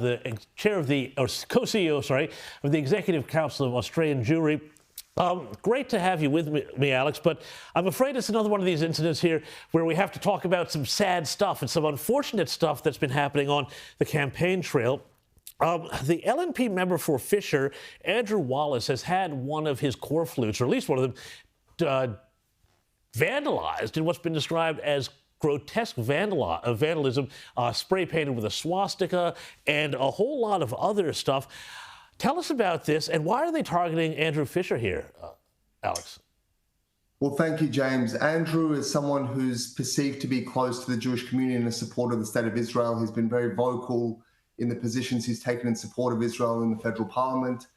the chair of the, or co-CEO, sorry, of the Executive Council of Australian Jewry. Great to have you with me, Alex, but I'm afraid it's another one of these incidents here where we have to talk about some sad stuff and some unfortunate stuff that's been happening on the campaign trail. The LNP member for Fischer, Andrew Wallace, has had one of his core flutes, or at least one of them, vandalized in what's been described as grotesque vandalism, spray painted with a swastika and a whole lot of other stuff. Tell us about this, and why are they targeting Andrew Fischer here, Alex? Well, thank you, James. Andrew is someone who's perceived to be close to the Jewish community and a supporter of the State of Israel. He's been very vocal in the positions he's taken in support of Israel in the federal parliament.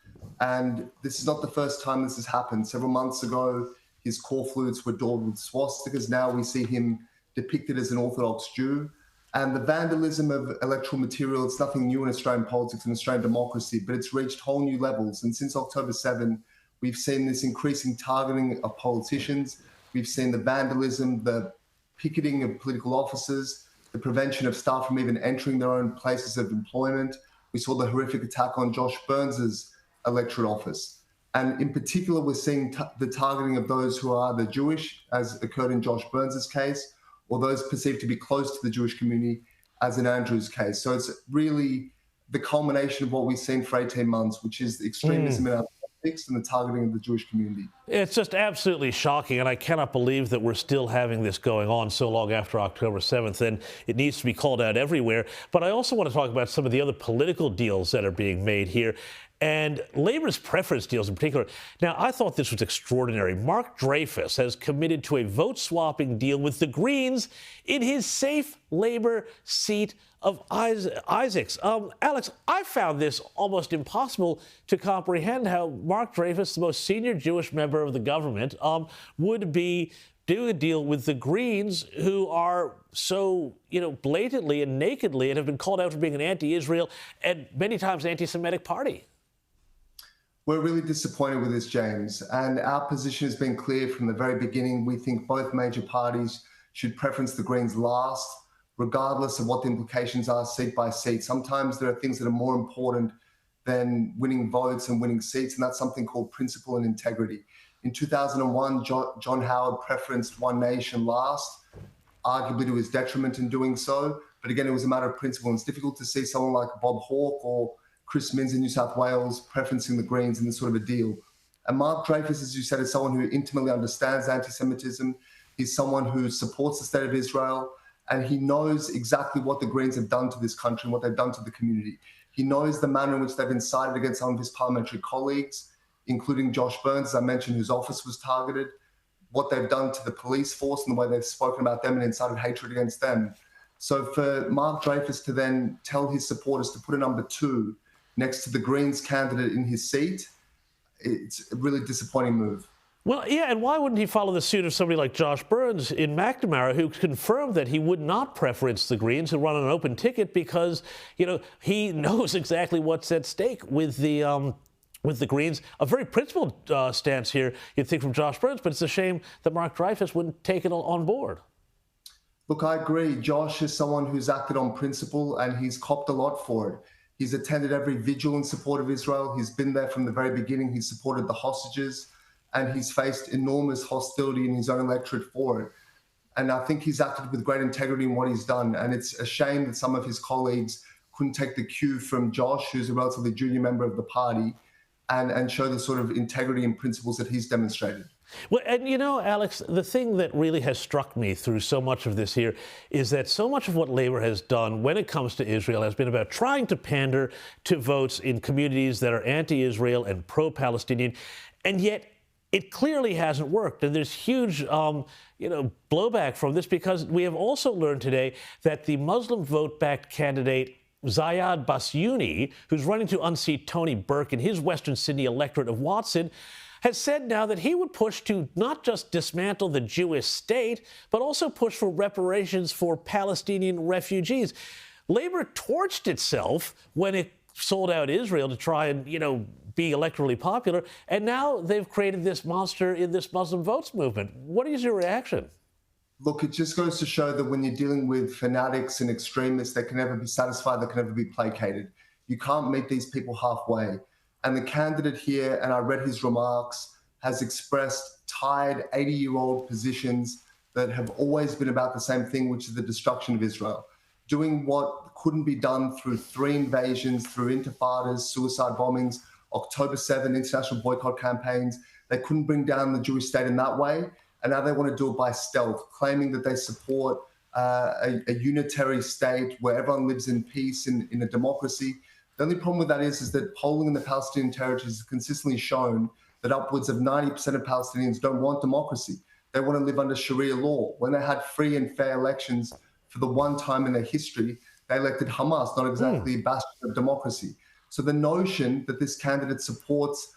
And this is not the first time this has happened. Several months ago, his core flutes were daubed with swastikas. Now we see him depicted as an Orthodox Jew. And the vandalism of electoral material, it's nothing new in Australian politics and Australian democracy, but it's reached whole new levels. And since October 7, we've seen this increasing targeting of politicians. We've seen the vandalism, the picketing of political offices, the prevention of staff from even entering their own places of employment. We saw the horrific attack on Josh Burns's electorate office. And in particular, we're seeing the targeting of those who are either Jewish, as occurred in Josh Burns's case, or those perceived to be close to the Jewish community, as in Andrew's case. So it's really the culmination of what we've seen for 18 months, which is the extremism in our politics and the targeting of the Jewish community. It's just absolutely shocking, and I cannot believe that we're still having this going on so long after October 7th, and it needs to be called out everywhere. But I also want to talk about some of the other political deals that are being made here, and Labor's preference deals in particular. Now, I thought this was extraordinary. Mark Dreyfus has committed to a vote-swapping deal with the Greens in his safe Labor seat of Isaacs. Alex, I found this almost impossible to comprehend, how Mark Dreyfus, the most senior Jewish member of the government, would be doing a deal with the Greens, who are so, blatantly and nakedly, and have been called out for being an anti-Israel and many times anti-Semitic party. We're really disappointed with this, James, and our position has been clear from the very beginning. We think both major parties should preference the Greens last, regardless of what the implications are seat by seat. Sometimes there are things that are more important than winning votes and winning seats, and that's something called principle and integrity. In 2001, John Howard preferenced One Nation last, arguably to his detriment in doing so. But again, it was a matter of principle, and it's difficult to see someone like Bob Hawke or Chris Minns in New South Wales preferencing the Greens in this sort of a deal. And Mark Dreyfus, as you said, is someone who intimately understands anti-Semitism. He's someone who supports the State of Israel, and he knows exactly what the Greens have done to this country and what they've done to the community. He knows the manner in which they've incited against some of his parliamentary colleagues, including Josh Burns, as I mentioned, whose office was targeted, what they've done to the police force and the way they've spoken about them and incited hatred against them. So for Mark Dreyfus to then tell his supporters to put a number 2 next to the Greens candidate in his seat, it's a really disappointing move. Well, yeah, and why wouldn't he follow the suit of somebody like Josh Burns in McNamara, who confirmed that he would not preference the Greens, who run on an open ticket, because, he knows exactly what's at stake with the Greens. A very principled stance here, you'd think, from Josh Burns, but it's a shame that Mark Dreyfus wouldn't take it on board. Look, I agree. Josh is someone who's acted on principle, and he's copped a lot for it. He's attended every vigil in support of Israel. He's been there from the very beginning. He's supported the hostages, and he's faced enormous hostility in his own electorate for it. And I think he's acted with great integrity in what he's done. And it's a shame that some of his colleagues couldn't take the cue from Josh, who's a relatively junior member of the party, and show the sort of integrity and principles that he's demonstrated. Well, and Alex, the thing that really has struck me through so much of this here is that so much of what Labor has done when it comes to Israel has been about trying to pander to votes in communities that are anti-Israel and pro-Palestinian, and yet it clearly hasn't worked. And there's huge, blowback from this, because we have also learned today that the Muslim vote-backed candidate Zad Basuni, who's running to unseat Tony Burke in his Western Sydney electorate of Watson, has said now that he would push to not just dismantle the Jewish state, but also push for reparations for Palestinian refugees. Labor torched itself when it sold out Israel to try and, be electorally popular, and now they've created this monster in this Muslim votes movement. What is your reaction? Look, it just goes to show that when you're dealing with fanatics and extremists, they can never be satisfied, they can never be placated. You can't meet these people halfway. And the candidate here, and I read his remarks, has expressed tired 80-year-old positions that have always been about the same thing, which is the destruction of Israel. Doing what couldn't be done through 3 invasions, through intifadas, suicide bombings, October 7 international boycott campaigns. They couldn't bring down the Jewish state in that way. And now they want to do it by stealth, claiming that they support a unitary state where everyone lives in peace in a democracy. The only problem with that is that polling in the Palestinian territories has consistently shown that upwards of 90% of Palestinians don't want democracy. They want to live under Sharia law. When they had free and fair elections for the one time in their history, they elected Hamas, not exactly a bastion of democracy. So the notion that this candidate supports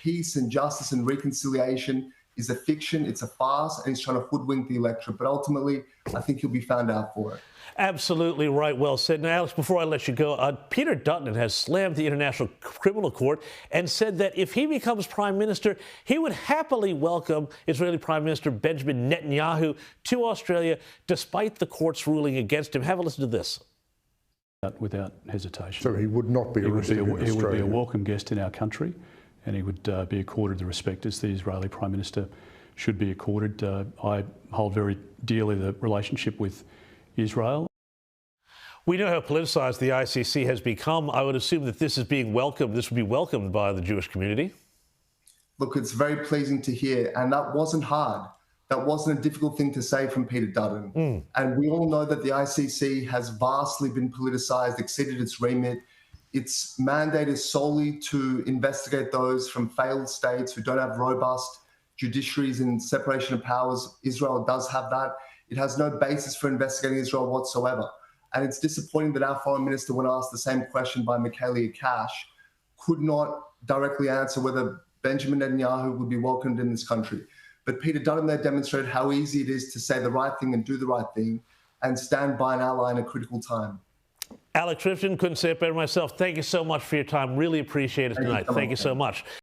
peace and justice and reconciliation is a fiction, it's a farce, and he's trying to hoodwink the electorate. But ultimately, I think he'll be found out for it. Absolutely right. Well said. Now, Alex, before I let you go, Peter Dutton has slammed the International Criminal Court and said that if he becomes prime minister, he would happily welcome Israeli Prime Minister Benjamin Netanyahu to Australia, despite the court's ruling against him. Have a listen to this. Without hesitation. So he would not be arrested in Australia? He would be a welcome guest in our country, and he would be accorded the respect as the Israeli Prime Minister should be accorded. I hold very dearly the relationship with Israel. We know how politicised the ICC has become. I would assume that this is being welcomed. This would be welcomed by the Jewish community. Look, it's very pleasing to hear, and that wasn't hard. That wasn't a difficult thing to say from Peter Dutton. And we all know that the ICC has vastly been politicised, exceeded its remit. Its mandate is solely to investigate those from failed states who don't have robust judiciaries and separation of powers. Israel does have that. It has no basis for investigating Israel whatsoever. And it's disappointing that our foreign minister, when asked the same question by Michaelia Cash, could not directly answer whether Benjamin Netanyahu would be welcomed in this country. But Peter Dutton there demonstrated how easy it is to say the right thing and do the right thing and stand by an ally in a critical time. Alex Ryvchin, couldn't say it better myself. Thank you so much for your time. Really appreciate it tonight. Thank you so much.